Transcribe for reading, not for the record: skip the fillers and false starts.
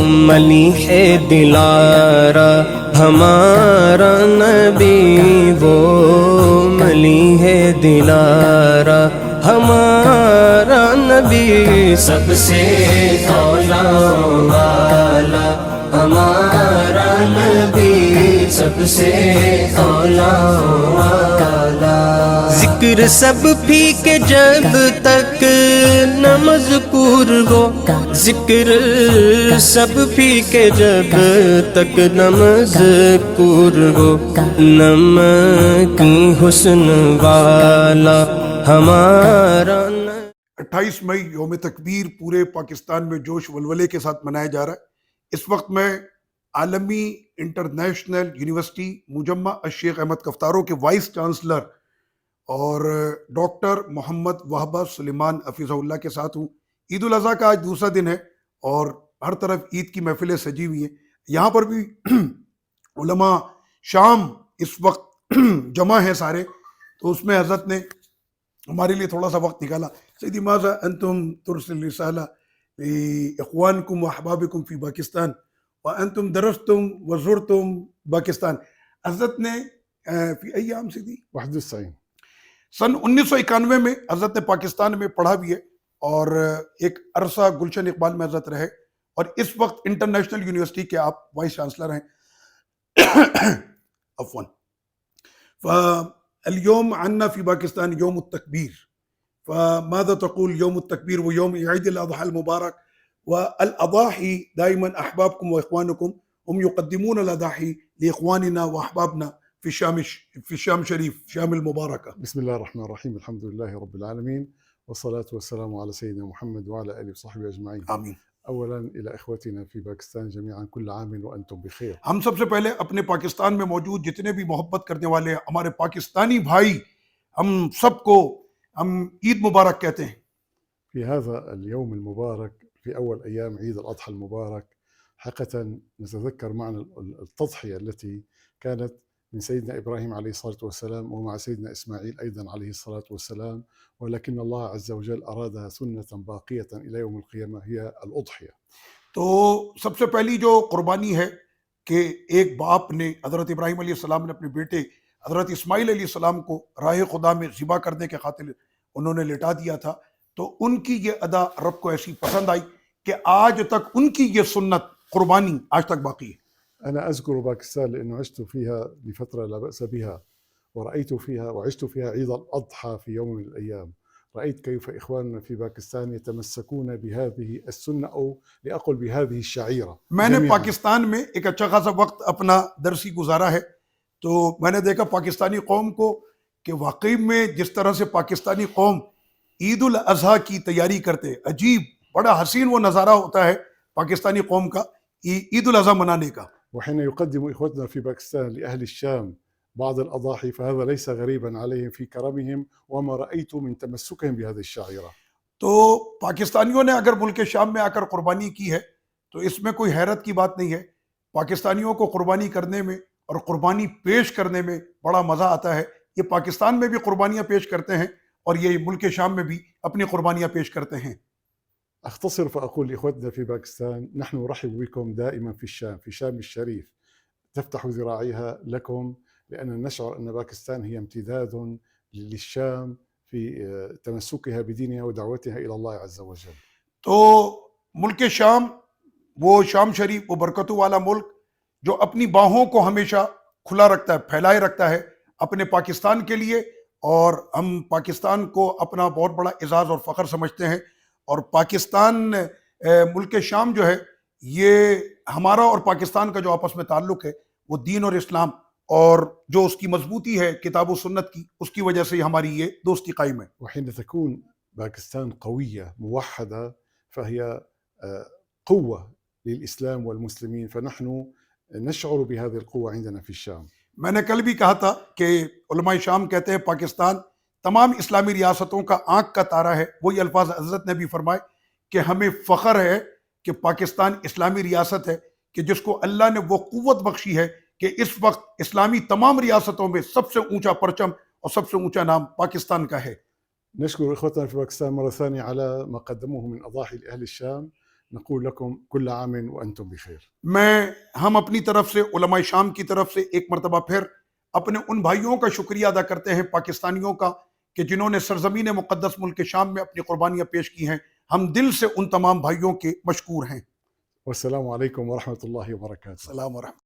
ملیح دلارا ہمارا نبی، وہ ملیح دلارا ہمارا نبی، سب سے اولا والا ہمارا نبی، سب سے اولا والا۔ ذکر سب پھیکے جب تک نہ مذکور ہو، ذکر سب پھیکے جب تک نہ مذکور ہو، نمک حسن والا ہمارا۔ 28 مئی یوم تکبیر پورے پاکستان میں جوش ولولے کے ساتھ منایا جا رہا ہے۔ اس وقت میں عالمی انٹرنیشنل یونیورسٹی مجمع الشیخ احمد کفتارو کے وائس چانسلر اور ڈاکٹر محمد وہبہ سلیمان حفظہ اللہ کے ساتھ ہوں۔ عید الاضحیٰ کا آج دوسرا دن ہے اور ہر طرف عید کی محفلیں سجی ہوئی ہیں۔ یہاں پر بھی علماء شام اس وقت جمع ہیں سارے، تو اس میں حضرت نے ہمارے لیے تھوڑا سا وقت نکالا۔ سیدی ماذا انتم ترسل رسالہ اخوانکم و احبابکم فی پاکستان وانتم درستم وزرتم پاکستان۔ حضرت نے فی ایام سیدی 91 سن 1991 میں حضرت نے پاکستان میں پڑھا بھی ہے اور ایک عرصہ گلشن اقبال میں حضرت رہے، اور اس وقت انٹرنیشنل یونیورسٹی کے آپ وائس چانسلر ہیں۔ عفواً اليوم عنا في باكستان يوم التكبير، فماذا تقول يوم التكبير ويوم عيد الأضحى المبارك؟ والأضاحي دائما أحبابكم وإخوانكم هم يقدمون الأضاحي لإخواننا وأحبابنا في الشام شريف، شام المباركة۔ بسم الله الرحمن الرحيم، الحمد لله رب العالمين، والصلاة والسلام على سيدنا محمد وعلى آله وصحبه أجمعين۔ آمین۔ أولا إلى إخوتنا في باكستان جميعا كل عام وأنتم بخير۔ ہم سب سے پہلے اپنے پاکستان میں موجود جتنے بھی محبت کرنے والے ہمارے پاکستانی بھائی، ہم سب کو ہم عید مبارک کہتے ہیں۔ في هذا اليوم المبارك في أول أيام عيد الأضحى المبارك حقيقة نتذكر معنا التضحية التي كانت من سيدنا إبراهيم عليه الصلاة والسلام ومع سيدنا إسماعيل أيضا عليه الصلاة والسلام، ولكن الله عز وجل أرادها سنة باقية إلى يوم القيامة هي الأضحية۔ تو سب سے پہلی جو قربانی ہے کہ ایک باپ نے، حضرت ابراہیم علیہ السلام نے اپنے بیٹے حضرت اسماعیل علیہ السلام کو راہ خدا میں ذبح کرنے کے خاطر انہوں نے لٹا دیا تھا، تو ان کی یہ ادا رب کو ایسی پسند آئی کہ آج تک ان کی یہ سنت قربانی آج تک باقی ہے۔ أنا أذكر باكستان لأنه عشت فيها لفترة لا بأس بها، ورأيت فيها وعشت فيها عيد الأضحى في يوم من الأيام. رأيت كيف إخواننا في باكستان يتمسكون بهذه السنة أو لأقل بهذه الشعيرة۔ میں نے پاکستان میں ایک اچھا خاصا وقت اپنا درسی گزارا ہے، تو میں نے دیکھا پاکستانی قوم کو کہ واقعی میں جس طرح سے پاکستانی قوم عید الاضحیٰ کی تیاری کرتے، عجیب بڑا حسین وہ نظارہ ہوتا ہے پاکستانی قوم کا عید الاضحیٰ منانے کا۔ وحين يقدم إخوتنا في باكستان لأهل الشام بعض الأضاحي فهذا ليس غريبا عليهم في كرمهم وما رأيت من تمسكهم بهذه الشعيرة۔ تو پاکستانیوں نے اگر ملک شام میں آ کر قربانی کی ہے تو اس میں کوئی حیرت کی بات نہیں ہے۔ پاکستانیوں کو قربانی کرنے میں اور قربانی پیش کرنے میں بڑا مزہ آتا ہے۔ یہ پاکستان میں بھی قربانیاں پیش کرتے ہیں اور یہ ملک شام میں بھی اپنی قربانیاں پیش کرتے ہیں۔ أختصر فأقول لإخوتنا في باكستان نحن نرحب بكم دائما في الشام، في شام الشريف، تفتح ذراعيها لكم لأننا نشعر أن باكستان هي امتداد للشام في تمسكها بدينها ودعوتها إلى الله عز وجل۔ تو ملک شام وہ شام شریف، وہ برکتوں والا ملک جو اپنی باہوں کو ہمیشہ کھلا رکھتا ہے، پھیلائے رکھتا ہے اپنے پاکستان کے لیے، اور ہم پاکستان کو اپنا بہت بڑا اعزاز اور فخر سمجھتے ہیں۔ اور پاکستان ملک شام جو ہے، یہ ہمارا اور پاکستان کا جو آپس میں تعلق ہے وہ دین اور اسلام اور جو اس کی مضبوطی ہے کتاب و سنت کی، اس کی وجہ سے ہماری یہ دوستی قائم ہے۔ وحين تكون باكستان قوية موحدة فهي قوة للإسلام والمسلمين، فنحن نشعر بهذه القوة عندنا في الشام۔ میں نے کل بھی کہا تھا کہ علماء شام کہتے ہیں پاکستان تمام اسلامی ریاستوں کا آنکھ کا تارا ہے۔ وہی الفاظ حضرت نے بھی فرمائے کہ ہمیں فخر ہے کہ پاکستان اسلامی ریاست ہے، کہ جس کو اللہ نے وہ قوت بخشی ہے کہ اس وقت اسلامی تمام ریاستوں میں سب سے اونچا پرچم اور سب سے اونچا نام پاکستان کا ہے۔ نشكر إخوتنا في باكستان مرة ثانية على ما قدموه من أضاحي لأهل الشام، نقول لكم كل عام وأنتم بخير. ہم اپنی طرف سے علماء شام کی طرف سے ایک مرتبہ پھر اپنے ان بھائیوں کا شکریہ ادا کرتے ہیں پاکستانیوں کا کہ جنہوں نے سرزمین مقدس ملک شام میں اپنی قربانیاں پیش کی ہیں. ہم دل سے ان تمام بھائیوں کے مشکور ہیں. والسلام عليكم ورحمة الله وبركاته. السلام ورحمۃ